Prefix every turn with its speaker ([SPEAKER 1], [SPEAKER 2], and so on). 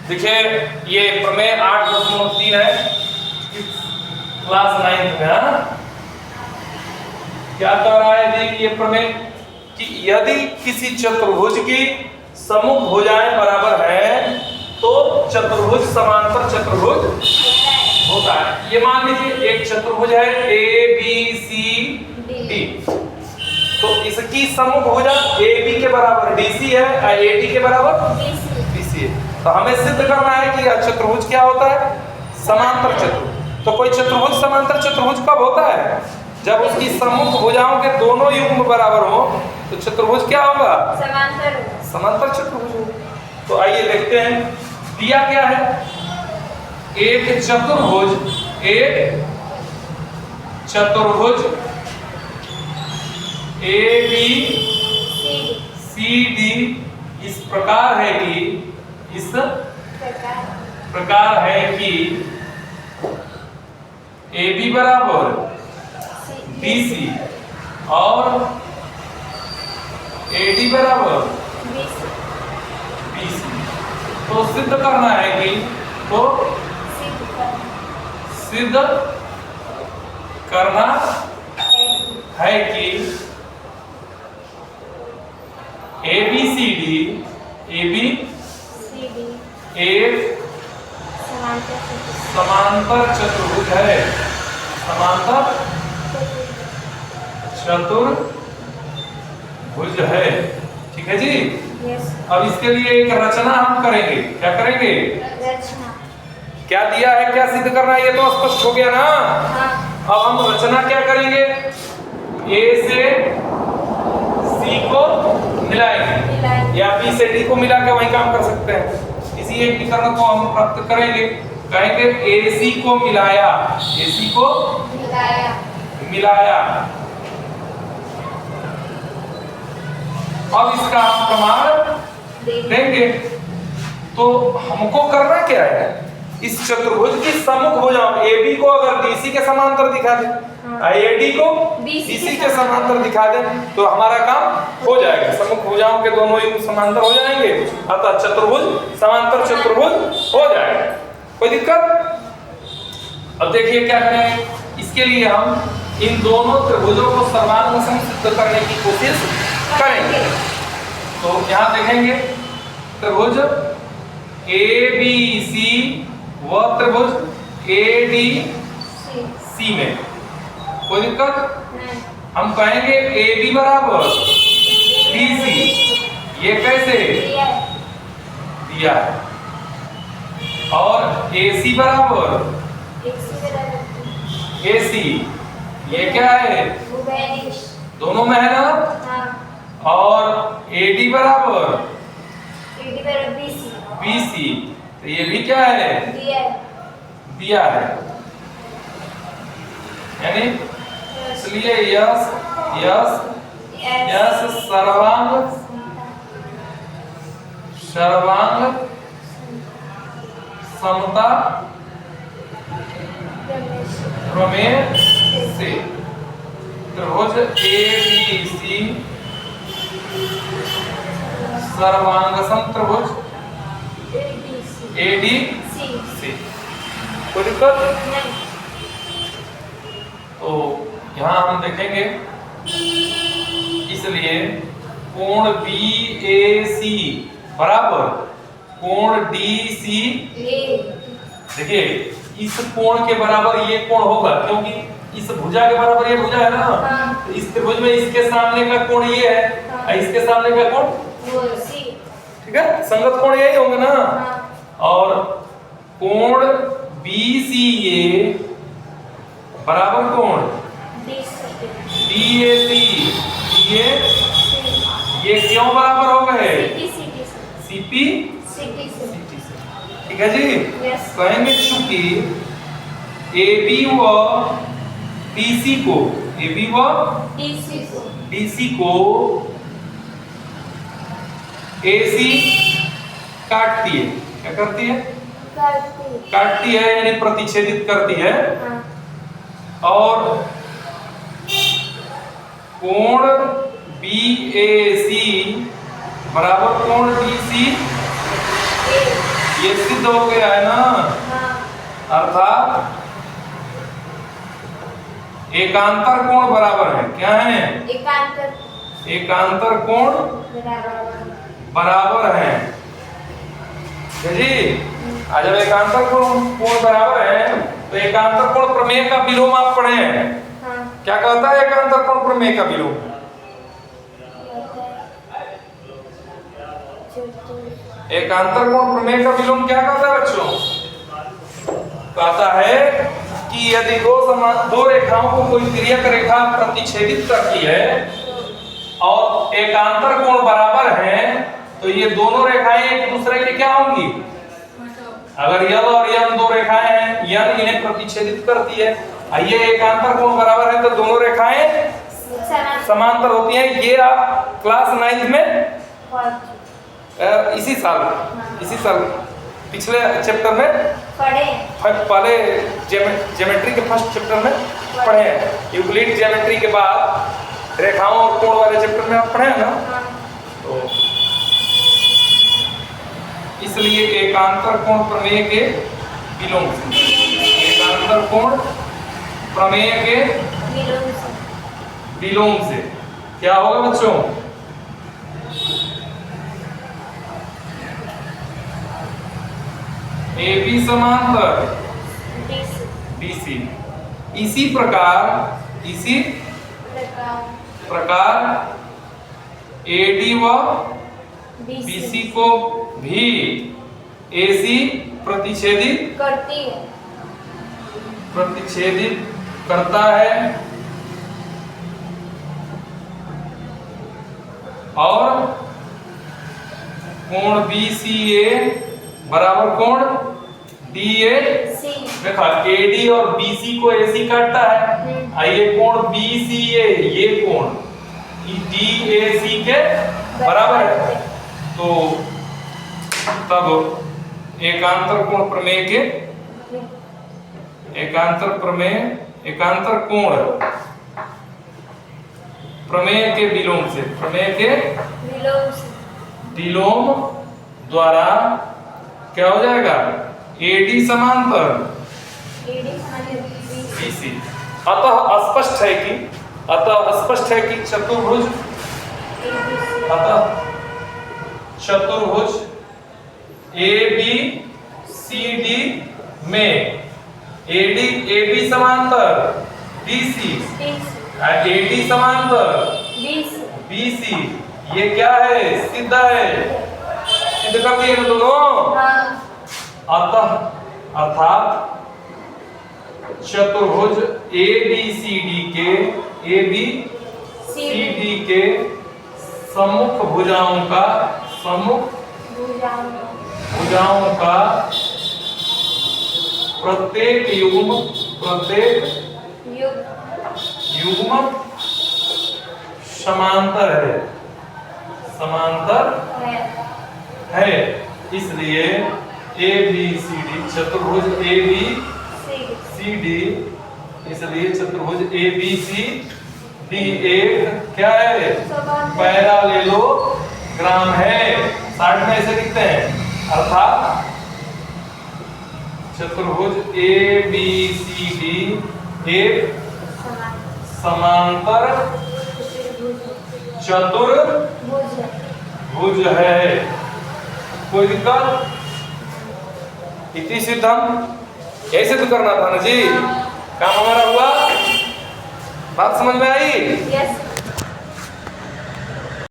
[SPEAKER 1] देखिए ये प्रमेय 8.3 है क्लास 9 में। हाँ क्या कह रहा है? देखिए प्रमेय कि यदि किसी चतुर्भुज की सम्मुख भुजाएं बराबर है तो चतुर्भुज समांतर चतुर्भुज होता है। ये मान लीजिए एक चतुर्भुज है ABCD, तो इसकी सम्मुख भुजा AB के बराबर DC है और AD के बराबर BC है। तो हमें सिद्ध करना है कि चतुर्भुज क्या होता है? समांतर चतुर्भुज। तो कोई चतुर्भुज समांतर चतुर्भुज कब होता है? जब उसकी सम्मुख भुजाओं के दोनों युग्म बराबर हो तो चतुर्भुज क्या होगा? समांतर चतुर्भुज होगा। तो आइए देखते हैं दिया क्या है। एक चतुर्भुज ABCD इस प्रकार है कि AB बराबर BC और AD बराबर BC। तो सिद्ध करना है कि सिद्ध करना है कि ABCD एक समांतर चतुर्भुज है। समांतर चतुर्भुज है। ठीक है जी। अब इसके लिए एक रचना हम करेंगे। क्या करेंगे? रचना। क्या दिया है, क्या सिद्ध करना है, ये तो स्पष्ट हो गया ना। अब हम रचना क्या करेंगे? A से C को मिलाएंगे या B से D को मिला के वही काम कर सकते हैं। इसी एक विकर्ण को हम प्राप्त करेंगे। कहेंगे AC को मिलाया अब इसका हम प्रमाण देंगे। तो हमको करना क्या है? इस चतुर्भुज की सम्मुख भुजाओं AB को अगर BC के समांतर दिखा दे, AD को BC के समांतर दिखा दे तो हमारा काम हो जाएगा। सम्मुख भुजाओं के दोनों युग्म समांतर हो जाएंगे, अतः चतुर्भुज समांतर चतुर्भुज हो जाएगा। कोई दिक्कत? अब देखिए क्या करेंगे। इसके लिए हम इन दोनों त्रिभुजों को सर्वांग सिद्ध करने की कोशिश करेंगे। तो यहाँ देखेंगे त्रिभुज ABC व त्रिभुज ADC में कोई दिक्कत? हम कहेंगे AB बराबर BC। ये कैसे दिया है? और AC बराबर AC। ये क्या है? दोनों में है ना। और AD बराबर BC। तो ये भी क्या है? दिया है। यानी इसलिए यस सर्वांग समता प्रमेय से त्रिभुज ABC सर्वांग समत्रिभुज ADC। कोई दिक्कत? तो यहाँ हम देखेंगे इसलिए कोण BAC बराबर कोण DC। देखिए इस कोण के बराबर ये कोण होगा क्योंकि इस भुजा के बराबर ये भुजा है ना। तो इस त्रिभुज में इसके सामने का कोण ये है और इसके सामने का कोण ठीक है, संगत कोण यही होंगे ना। और कोण BCA बराबर कोण DAC। ये क्यों बराबर हो गए? CP ठीक है जी। कहेंगे चूंकि AB व DC को AC काटती है। क्या करती है? काटती है यानी प्रतिच्छेदित करती है। और कोण BAC बराबर कोण DC, ये सिद्ध हो गया है ना। अर्थात एकांतर कोण बराबर है, क्या है? एकांतर कोण बराबर है जी। जब एकांतर कोण बराबर है तो एकांतर कोण प्रमेय का विलोम आप पढ़े हैं। क्या कहता है एकांतर कोण प्रमेय का विलोम? एकांतर कोण प्रमेय का विलोम क्या कहता है बच्चों? कहता है कि यदि दो रेखाओं को कोई तिर्यक रेखा प्रतिच्छेदित करती है और एकांतर कोण बराबर है तो ये दोनों रेखाएं एक दूसरे के क्या होंगी? अगर यल और यम दो रेखाएं हैं, यल इन्हें प्रतिच्छेदित करती है, ये एकांतर कोण बराबर है तो दोनों रेखाएं समांतर होती हैं। ये आप क्लास 9th में इसी साल पिछले चैप्टर में पहले ज्योमेट्री के फर्स्ट चैप्टर में पढ़े हैं। यूक्लिड ज्योमेट्री के बाद रेखाओं और कोण वाले चैप्टर में आप पढ़े हैं ना। तो इसलिए एकांतर कोण प्रमेय के विलोम से, एकांतर कोण प्रमेय के विलोम से क्या होगा बच्चों? AB समांतर BC। इसी प्रकार AD व BC को भी AC प्रतिच्छेदित करता है और कोण BCA बराबर कोण DAC। देखा AD और BC को AC काटता है, आइए कोण BCA ये कोण DAC के बराबर है। तो तब एकांतर कोण प्रमेय के एकांतर कोण प्रमेय के विलोम द्वारा क्या हो जाएगा? AD समांतर BC। अतः स्पष्ट है कि चतुर्भुज ABCD में AB समांतर BC, AD समांतर BC, ये क्या है? सिद्ध है, सिद्ध कर दिए ना दोनों। अर्थात चतुर्भुज ABCD के सम्मुख भुजाओं का प्रत्येक युग्म समांतर है। इसलिए ABCD चतुर्भुज ABCD, इसलिए चतुर्भुज ABCD एक क्या है? पैरेललोग्राम है। 60 में ऐसे लिखते हैं। अर्थात चतुर्भुज ABCD एक समांतर चतुर्भुज है। कोई दिक्कत? इति सिद्धम, ऐसे तो करना था ना जी। काम हमारा हुआ, बात समझ में आई? यस।